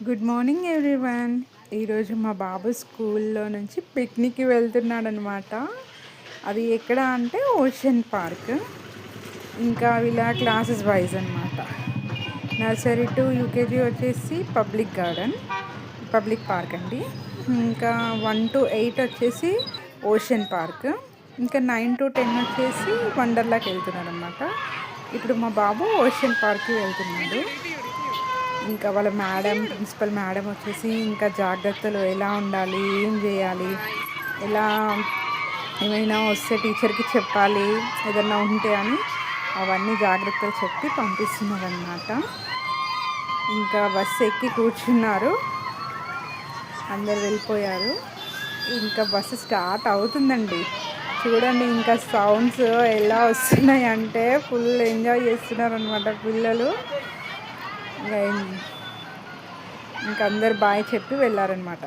Good morning everyone. ఈరోజు మా బాబు స్కూల్లో నుంచి పిక్నిక్కి వెళ్తున్నాడనమాట. అది ఎక్కడ అంటే ఓషన్ పార్క్. ఇంకా వీళ్ళ క్లాసెస్ వైజ్ అనమాట. నర్సరీ టు యూకేజీ వచ్చేసి పబ్లిక్ పార్క్ అండి. ఇంకా 1 to 8 వచ్చేసి ఓషన్ పార్క్. ఇంకా 9 to 10 వచ్చేసి వండర్లాకి వెళ్తున్నారు అనమాట. ఇప్పుడు మా బాబు ఓషన్ పార్క్కి వెళ్తున్నాడు. ఇంకా వాళ్ళ ప్రిన్సిపల్ మేడం వచ్చేసి ఇంకా జాగ్రత్తలు ఎలా ఉండాలి, ఏం చేయాలి, ఎలా ఏమైనా వస్తే టీచర్కి చెప్పాలి, ఏదన్నా ఉంటే అని అవన్నీ జాగ్రత్తలు చెప్పి పంపిస్తున్నారనమాట. ఇంకా బస్సు ఎక్కి కూర్చున్నారు, అందరు వెళ్ళిపోయారు. ఇంకా బస్సు స్టార్ట్ అవుతుందండి. చూడండి ఇంకా సౌండ్స్ ఎలా వస్తున్నాయి అంటే ఫుల్ ఎంజాయ్ చేస్తున్నారు అనమాట పిల్లలు. ఇంకా అందరు బాయ్ చెప్పి వెళ్ళారనమాట.